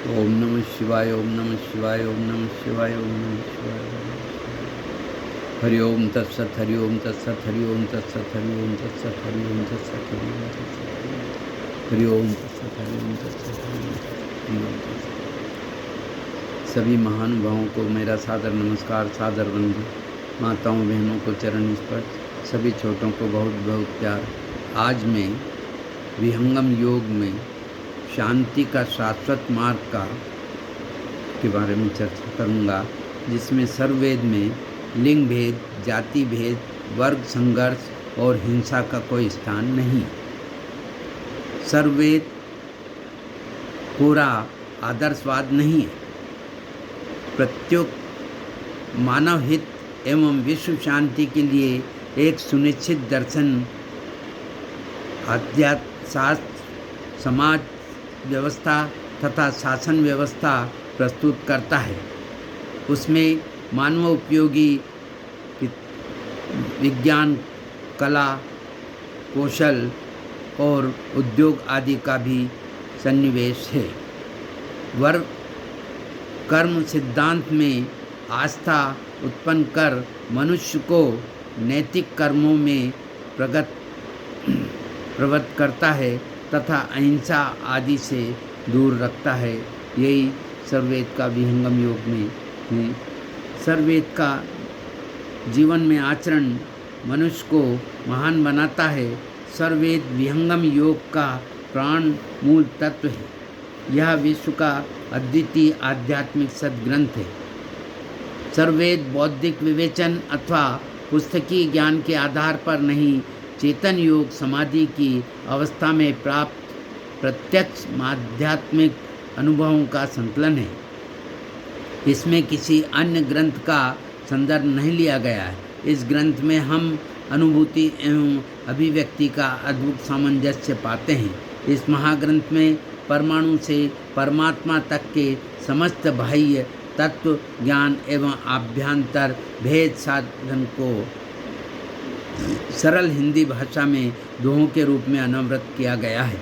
ओम नमः शिवाय, ओम नमः शिवाय, ओम नमः शिवाय, ओम नमः शिवाय। हरि ओम तत्सत, हरि ओम तत्सत, हरि ओम तत्सत, हरि ओम तत्सत, हरि ओम तत्सत, हरि ओम तत्सत, हरि ओम तत्सत, हरि ओम तत्सत, हरि ओम तत्सत, हरि ओम तत्सत। सभी महानुभावों को मेरा सादर नमस्कार, सादर वंदन। माताओं बहनों को चरण स्पर्श, सभी छोटों को बहुत बहुत प्यार। आज मैं विहंगम योग में शांति का शाश्वत मार्ग के बारे में चर्चा करूंगा, जिसमें सर्ववेद में लिंग भेद, जाति भेद, वर्ग संघर्ष और हिंसा का कोई स्थान नहीं। सर्ववेद पूरा आदर्शवाद नहीं है। प्रत्येक मानव हित एवं विश्व शांति के लिए एक सुनिश्चित दर्शन, आध्यात्म शास्त्र, समाज व्यवस्था तथा शासन व्यवस्था प्रस्तुत करता है। उसमें मानव उपयोगी विज्ञान, कला, कौशल और उद्योग आदि का भी सन्निवेश है। वर्ग कर्म सिद्धांत में आस्था उत्पन्न कर मनुष्य को नैतिक कर्मों में प्रवृत्त करता है तथा अहिंसा आदि से दूर रखता है। यही सर्ववेद का विहंगम योग में है। सर्ववेद का जीवन में आचरण मनुष्य को महान बनाता है। सर्ववेद विहंगम योग का प्राण मूल तत्व है। यह विश्व का अद्वितीय आध्यात्मिक सद्ग्रंथ है। सर्ववेद बौद्धिक विवेचन अथवा पुस्तकीय ज्ञान के आधार पर नहीं, चेतन योग समाधि की अवस्था में प्राप्त प्रत्यक्ष आध्यात्मिक अनुभवों का संकलन है। इसमें किसी अन्य ग्रंथ का संदर्भ नहीं लिया गया है। इस ग्रंथ में हम अनुभूति एवं अभिव्यक्ति का अद्भुत सामंजस्य पाते हैं। इस महाग्रंथ में परमाणु से परमात्मा तक के समस्त बाह्य तत्व ज्ञान एवं आभ्यंतर भेद साधन को सरल हिंदी भाषा में दोहों के रूप में अनावृत किया गया है।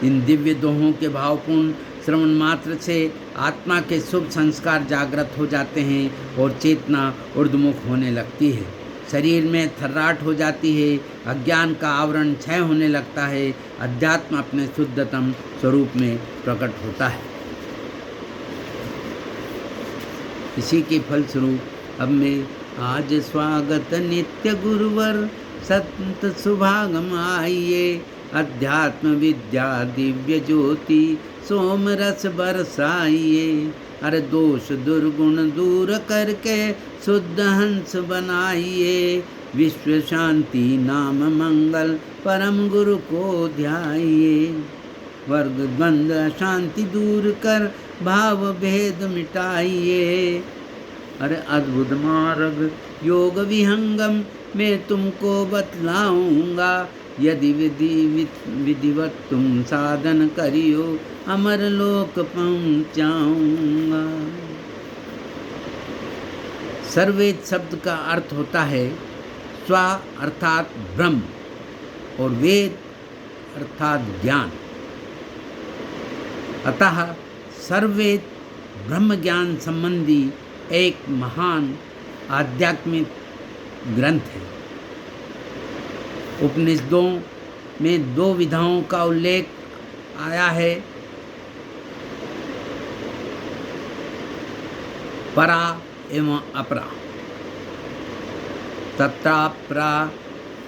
इन दिव्य दोहों के भावपूर्ण श्रवण मात्र से आत्मा के शुभ संस्कार जागृत हो जाते हैं और चेतना ऊर्ध्वमुख होने लगती है। शरीर में थर्राहट हो जाती है, अज्ञान का आवरण क्षय होने लगता है, अध्यात्म अपने शुद्धतम स्वरूप में प्रकट होता है। इसी के फलस्वरूप अब मैं आज स्वागत नित्य गुरुवर संत सुभागम आइए, अध्यात्म विद्या दिव्य ज्योति सोम रस बरसाइए। अरे दोष दुर्गुण दूर करके शुद्ध हंस बनाइए, विश्व शांति नाम मंगल परम गुरु को ध्याइए। वर्ग द्वंद शांति दूर कर भाव भेद मिटाइए। अरे अद्भुत मार्ग योग विहंगम मैं तुमको बतलाऊंगा, यदि विधिवत तुम साधन करियो अमर लोक पहुंचाऊंगा। सर्ववेद शब्द का अर्थ होता है स्व अर्थात ब्रह्म और वेद अर्थात ज्ञान। अतः सर्ववेद ब्रह्म ज्ञान संबंधी एक महान आध्यात्मिक ग्रंथ है। उपनिषदों में दो विधाओं का उल्लेख आया है, परा एवं अपरा। तत्रापरा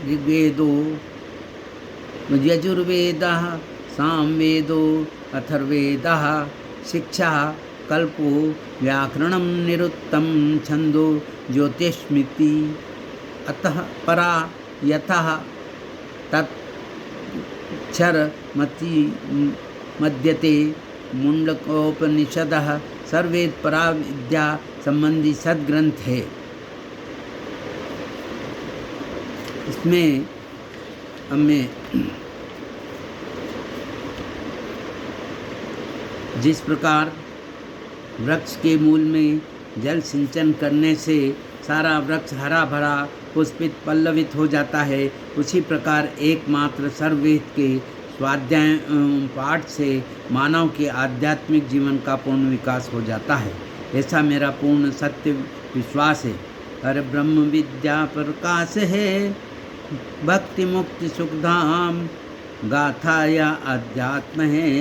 ऋग्वेदो यजुर्वेदः सामवेदो अथर्ववेदः शिक्षा कल्पो व्याकरणं निरुक्तं छंदो ज्योतिष्मिति। अतः परा यतः तत्क्षर मध्यते मुंडकोपनिषदः सर्ववेद परा विद्या संबंधी सद्ग्रंथ है। इसमें हमें जिस प्रकार वृक्ष के मूल में जल सिंचन करने से सारा वृक्ष हरा भरा पुष्पित पल्लवित हो जाता है, उसी प्रकार एकमात्र सर्ववेद के स्वाध्याय पाठ से मानव के आध्यात्मिक जीवन का पूर्ण विकास हो जाता है, ऐसा मेरा पूर्ण सत्य विश्वास है। हर ब्रह्म विद्या प्रकाश है, भक्ति मुक्ति सुखधाम गाथा या अध्यात्म है,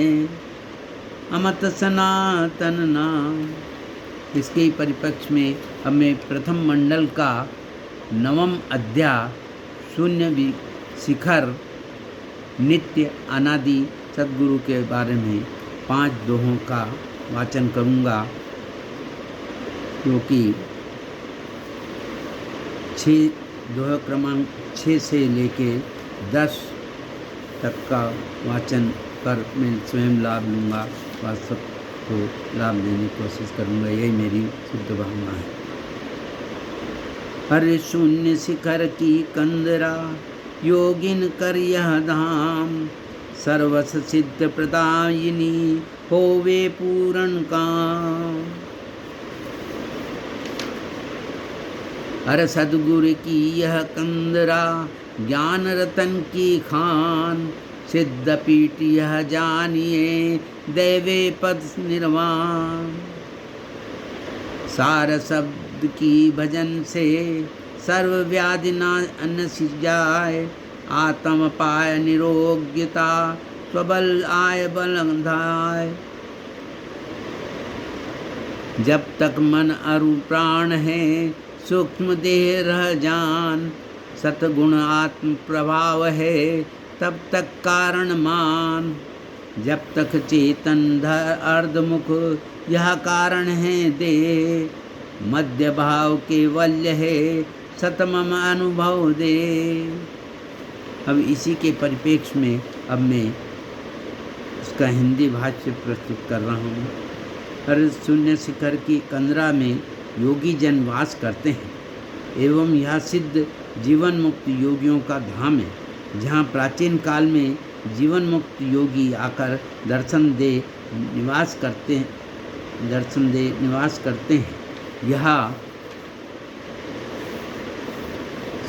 अमत सनातन नाम। इसके ही परिप्रेक्ष्य में अब मैं प्रथम मंडल का 9वां अध्याय शून्य शिखर नित्य अनादि सद्गुरु के बारे में 5 दोहों का वाचन करूँगा, क्योंकि 6 दोहा क्रमांक 6 से लेके 10 तक का वाचन कर मैं स्वयं लाभ लूँगा, वास्तव को लाभ देने की कोशिश करूँगा, यही मेरी शुद्ध भावना है। हर शून्य शिखर की कंदरा योगिन कर यह धाम, सर्वस सिद्ध प्रदायिनी होवे पूर्ण काम। हर सद्गुरु की यह कंदरा ज्ञान रतन की खान, सिद्ध पीठ यह जानिए देवे पद निर्वाण। सार शब्द की भजन से सर्व व्याधि नस जाए, आत्म पाय निरोग्यता स्वबल आय बलधाय। जब तक मन अरु प्राण है सूक्ष्म देह रह जान, सतगुण आत्म प्रभाव है तब तक कारण मान। जब तक चेतन अर्धमुख यह कारण है दे, मध्य भाव केवल्य है सतमम अनुभव दे। अब इसी के परिप्रेक्ष्य में अब मैं इसका हिंदी भाष्य प्रस्तुत कर रहा हूँ। हर शून्य शिखर की कंदरा में योगी जन वास करते हैं एवं यह सिद्ध जीवन मुक्त योगियों का धाम है, जहाँ प्राचीन काल में जीवन मुक्त योगी आकर दर्शन दे निवास करते हैं। यह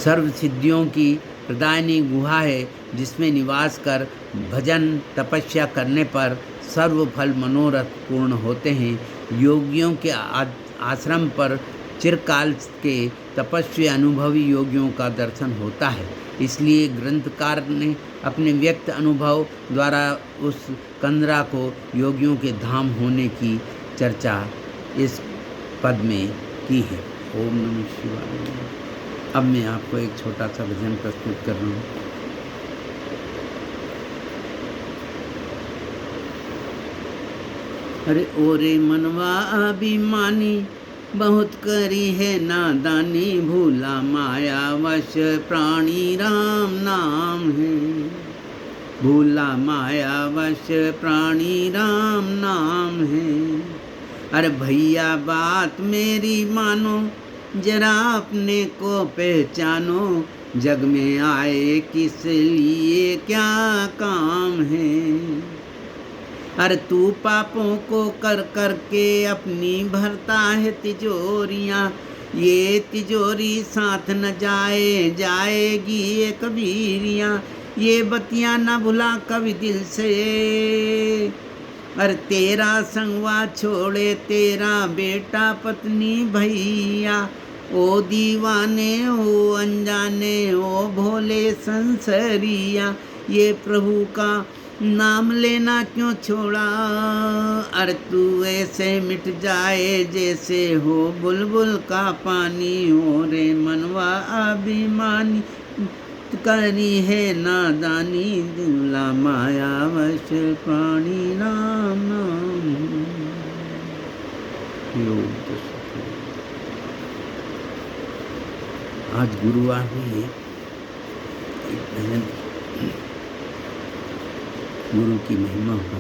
सर्व सिद्धियों की प्रदायनी गुहा है, जिसमें निवास कर भजन तपस्या करने पर सर्व फल मनोरथ पूर्ण होते हैं। योगियों के आश्रम पर चिरकाल के तपस्वी अनुभवी योगियों का दर्शन होता है। इसलिए ग्रंथकार ने अपने व्यक्त अनुभव द्वारा उस कंदरा को योगियों के धाम होने की चर्चा इस पद में की है। ओम नमः शिवाय। अब मैं आपको एक छोटा सा भजन प्रस्तुत कर रहा हूँ। अरे ओरे मनवा अभिमानी, बहुत करी है नादानी, भूला माया वश प्राणी राम नाम है। भूला माया वश प्राणी राम नाम है। अरे भैया बात मेरी मानो, जरा अपने को पहचानो, जग में आए किस लिए क्या काम है। अरे तू पापों को कर कर के अपनी भरता है तिजोरियाँ, ये तिजोरी साथ न जाएगी ये कबीरियाँ। ये बतियाँ न भुला कभी दिल से, अरे तेरा संगवा छोड़े तेरा बेटा पत्नी भैया। ओ दीवाने ओ अनजाने ओ भोले संसरिया, ये प्रभु का नाम लेना क्यों छोड़ा। अरे तू ऐसे मिट जाए जैसे हो बुलबुल का पानी, हो रे मनवा अभिमानी, करी है नादानी, दूल्हा माया वश प्राणी राम नाम। आज गुरुवार भी गुरु की महिमा हो।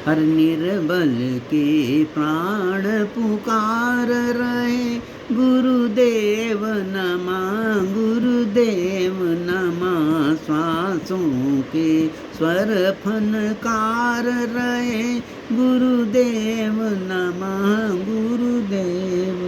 हर निर्बल के प्राण पुकार रहे, गुरुदेव नमा गुरुदेव नमा। श्वासों के स्वर फनकार रहे, गुरुदेव नमा गुरुदेव